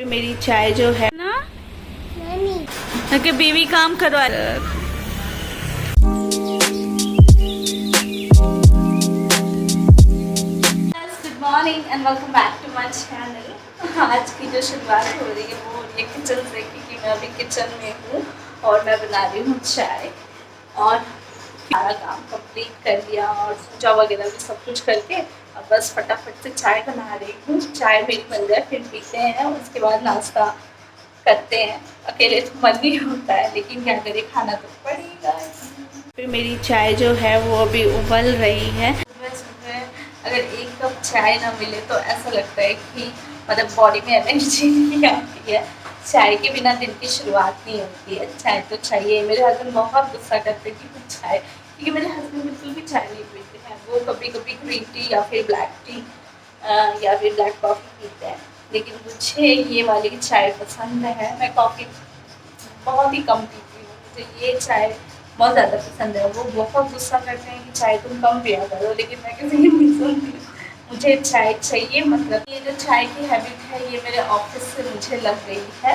फिर मेरी चाय जो है ना कि बीवी काम करवा good morning and welcome back to my channel. आज की जो शुरुआत हो रही है वो ये किचन से, क्योंकि मैं अभी किचन में हूँ और मैं बना रही हूँ चाय और सारा काम कंप्लीट कर लिया और पूजा वगैरह भी सब कुछ करके अब बस फटाफट से चाय बना रही हूँ। चाय मेरी बन जाए फिर पीते हैं, उसके बाद नाश्ता करते हैं। अकेले तो मन नहीं होता है लेकिन क्या करें, खाना तो पड़ेगा। फिर मेरी चाय जो है वो अभी उबल रही है। सुबह सुबह अगर एक कप चाय ना मिले तो ऐसा लगता है कि मतलब बॉडी में एनर्जी नहीं आती है। चाय के बिना दिन की शुरुआत नहीं होती है। चाय तो चाहिए। मेरे हस्बैंड बहुत गुस्सा करते हैं कि चाय, क्योंकि मेरे हस्बैंड बिल्कुल भी चाय नहीं पीते हैं। वो कभी कभी ग्रीन टी या फिर ब्लैक टी या फिर ब्लैक कॉफ़ी पीते हैं, लेकिन मुझे ये वाली चाय पसंद है। मैं कॉफ़ी बहुत ही कम पीती हूँ, मुझे ये चाय बहुत ज़्यादा पसंद है। वो बहुत गुस्सा करते हैं कि चाय तुम कम पिया करो, लेकिन मैं किसी की नहीं सुनती। मुझे चाय चाहिए। मतलब ये जो चाय की हैबिट है ये मेरे ऑफिस से मुझे लग गई है,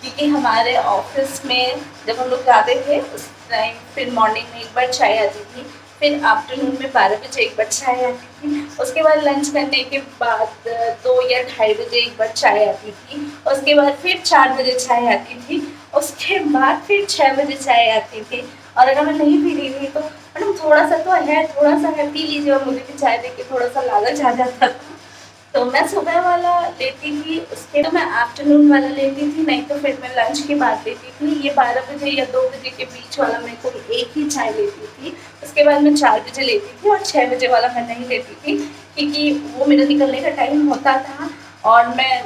क्योंकि हमारे ऑफिस में जब हम लोग जाते थे उस टाइम फिर मॉर्निंग में एक बार चाय आती थी, फिर आफ्टरनून में 12 बजे एक बार चाय आती थी, उसके बाद लंच करने के बाद 2 या 2:30 बजे एक बार चाय आती थी, उसके बाद फिर 4 बजे चाय आती थी, उसके बाद फिर 6 बजे चाय आती थी। और अगर मैं नहीं पी रही थी तो मैडम थोड़ा सा तो है, थोड़ा सा है, पी लीजिए। और मुझे भी चाय देख के थोड़ा सा लालच आ जाता था, तो मैं सुबह वाला लेती थी, उसके तो मैं आफ्टरनून वाला लेती थी, नहीं तो फिर मैं लंच के बाद लेती थी। ये 12 बजे या 2 बजे के बीच वाला मैं कोई एक ही चाय लेती थी। उसके बाद मैं 4 बजे लेती थी और 6 बजे वाला मैं नहीं लेती थी, क्योंकि वो मेरा निकलने का टाइम होता था और मैं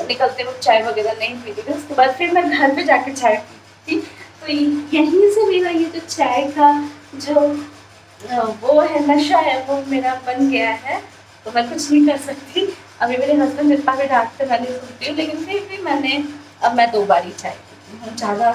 निकलते वक्त चाय वगैरह नहीं पीती थी। उसके बाद फिर मैं घर पर जाकर चाय पीती थी। तो यहीं से मेरा ये जो चाय का जो वो है नशा है वो मेरा बन गया है, तो मैं कुछ नहीं कर सकती। अभी मेरे हस्बैंड जितना भी डांटते मैं नहीं सुनती हूँ, लेकिन फिर भी अब मैं 2 बार ही चाय पीती हूँ। ज़्यादा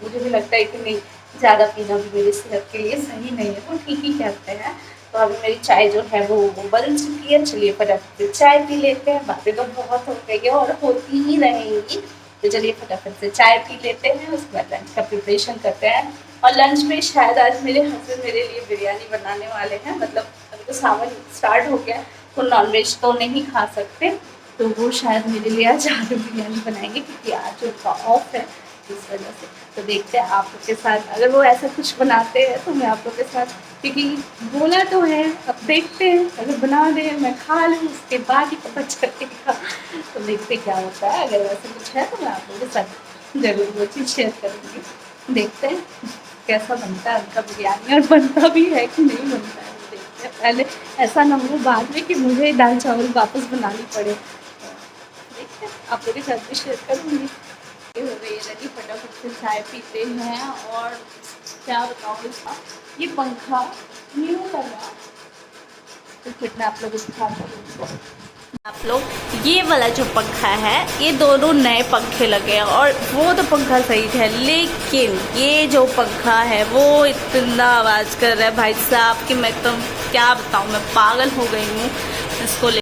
मुझे भी लगता है कि नहीं, ज़्यादा पीना भी मेरी सेहत के लिए सही नहीं है, तो ठीक ही कहते हैं। तो अभी मेरी चाय जो है वो बन चुकी है। चलिए फटाफट से चाय पी लेते हैं। बातें तो बहुत हो गई है और होती ही रहेंगी, तो चलिए फटाफट से चाय पी लेते हैं, उसके बाद लंच का प्रिपरेशन करते हैं। और लंच में शायद आज मेरे हस्बैंड मेरे लिए बिरयानी बनाने वाले हैं। मतलब अभी तो सावन स्टार्ट हो गया, तो नॉनवेज तो नहीं खा सकते, तो वो शायद मेरे लिए आज आलू बिरयानी बनाएंगे, क्योंकि आज उनका ऑफ है इस वजह से। तो देखते हैं आप लोग के साथ, अगर वो ऐसा कुछ बनाते हैं तो मैं आप लोग के साथ, क्योंकि बोला तो है, अब देखते हैं अगर बना दे मैं खा लूँ, उसके बाद ही पता चलेगा। तो देखते क्या होता है। अगर वैसा कुछ है तो मैं आप लोगों के साथ ज़रूर वो चीज़ शेयर करूँगी। देखते हैं कैसा बनता है उनका बिरयानी, और बनता भी है कि नहीं बनता है। देखते हैं, पहले ऐसा ना हो बाद में कि मुझे दाल चावल वापस बनानी पड़े। देखते हैं, आप लोगों के साथ भी शेयर करूँगी। हो गई है रेडी, फटाफट से चाय पीते हैं। और क्या बताऊँ, इसका ये पंखा न्यू लगा, तो फिर मैं आप लोगों को दिखाती हूँ। आप लोग ये वाला जो पंखा है, ये दोनों नए पंखे लगे हैं और वो तो पंखा सही है, लेकिन ये जो पंखा है वो इतना आवाज़ कर रहा है भाई साहब कि मैं एकदम क्या बताऊँ, मैं पागल हो गई हूँ इसको ले।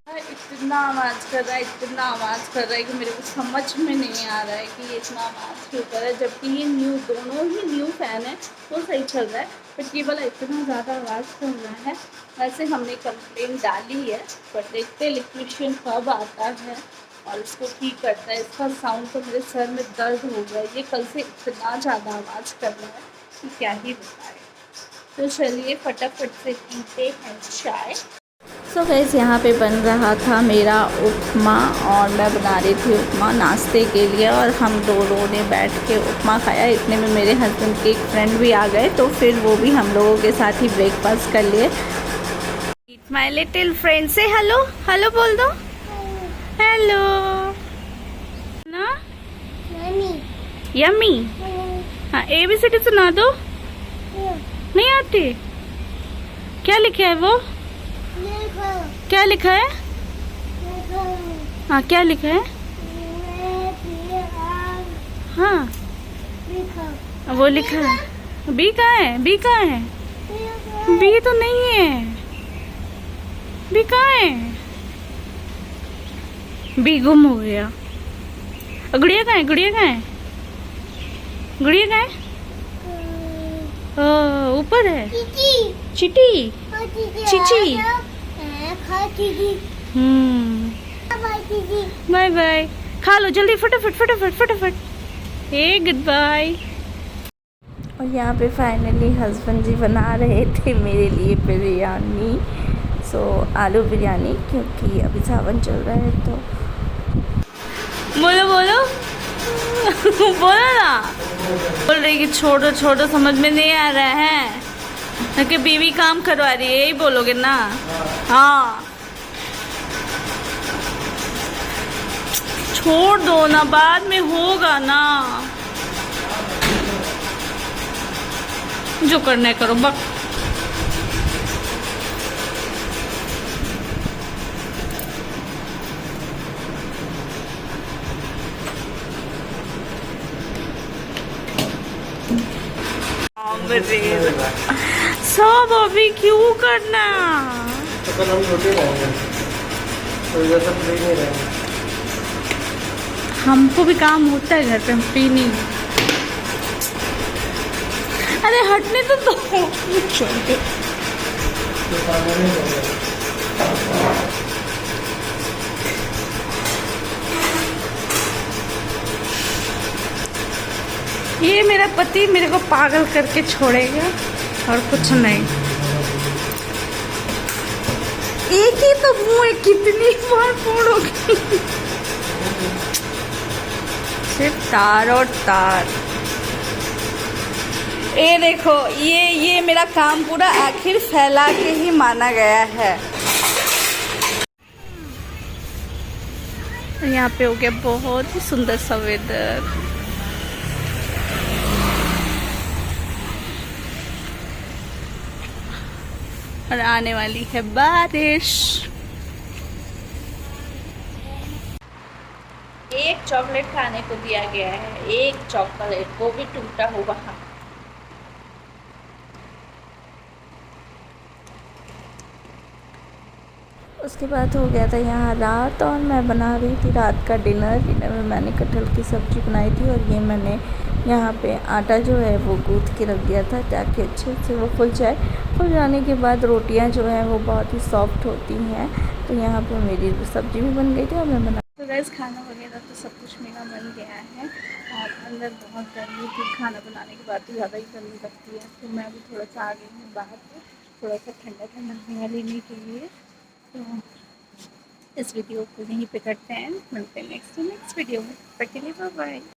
इतना आवाज़ कर रहा है, इतना आवाज़ कर रहा है कि मेरे को समझ में नहीं आ रहा है कि ये इतना आवाज़ क्यों कर रहा है, जबकि ये दोनों ही न्यू फ़ैन है, वो सही चल रहा है, बट ये वाला इतना ज़्यादा आवाज़ कर रहा है। वैसे हमने कंप्लेन डाली है, पर देखते इलेक्ट्रिशियन कब आता है और इसको ठीक करता है। इसका साउंड तो मेरे सर में दर्द हो गया, ये कल से इतना ज़्यादा आवाज़ कर रहा है कि क्या ही बताए। तो चलिए फटाफट से पीते हैं चाय। सो गाइस, यहाँ पे बन रहा था मेरा उपमा और मैं बना रही थी उपमा नाश्ते के लिए, और हम दोनों ने बैठ के उपमा खाया। इतने में मेरे हस्बैंड के एक फ्रेंड भी आ गए, तो फिर वो भी हम लोगों के साथ ही ब्रेकफास्ट कर लिए। माय लिटिल फ्रेंड से हेलो हेलो बोल दो, हेलो ना यम्मी। हाँ, ABCD सुना दो। नहीं आती? क्या लिखा है वो? क्या लिखा है? हाँ, क्या लिखा है? हाँ, वो लिखा है। बी कहाँ है? बी कहाँ है? बी तो नहीं है। बी कहाँ है? बी गुम हो गया। गुड़िया कहाँ है, गुड़िया कहाँ है, गुड़िया कहाँ है? ऊपर है चीटी, चीची। बाय बाय, खा लो जल्दी फटाफट फटाफट फटाफट। ए गुड बाय। और यहाँ पे फाइनली हस्बैंड जी बना रहे थे मेरे लिए बिरयानी, आलू बिरयानी, क्योंकि अभी सावन चल रहा है तो। बोलो बोलो बोलो ना। बोल रही कि छोड़ो छोड़ो, समझ में नहीं आ रहा है कि बीवी काम करवा रही है, यही बोलोगे ना? हाँ छोड़ दो ना, बाद में होगा ना, जो करना है करो बक। सब अभी क्यों करना? तो कल हम छोटे रहेंगे, तो इधर सब फ्री नहीं रहेंगे। हमको भी काम होता है घर पे, हम फ्री नहीं। अरे हटने तो दो। ये मेरा पति मेरे को पागल करके छोड़ेगा और कुछ नहीं। एक ही तो मुंह है, कितनी बार फोड़ोगे? सिर्फ तार और तार। ये देखो, ये मेरा काम पूरा आखिर फैला के ही माना गया है। यहाँ पे हो गया बहुत ही सुंदर सा वेदर। और आने वाली है बारिश। एक चॉकलेट खाने को दिया गया है, एक चॉकलेट, वो भी टूटा हुआ। उसके बाद हो गया था यहाँ रात, और मैं बना रही थी रात का डिनर में मैंने कटहल की सब्ज़ी बनाई थी, और ये मैंने यहाँ पे आटा जो है वो गूँथ के रख दिया था ताकि अच्छे से वो फुल जाए। फुल जाने के बाद रोटियाँ जो हैं वो बहुत ही सॉफ्ट होती हैं। तो यहाँ पे मेरी सब्ज़ी भी बन गई थी और मैं बना। तो गैस खाना वगैरह तो सब कुछ मेरा बन गया है, और अंदर बहुत गर्मी थी, खाना बनाने के बाद तो ज़्यादा ही गर्मी लगती है। तो मैं भी थोड़ा सा आ गई हूँ बाहर पे, थोड़ा सा ठंडा ठंडा हवा लेने के लिए। तो इस वीडियो को यहीं पे करते हैं, मिलते हैं नेक्स्ट वीडियो में। तब तक के लिए बाय बाय।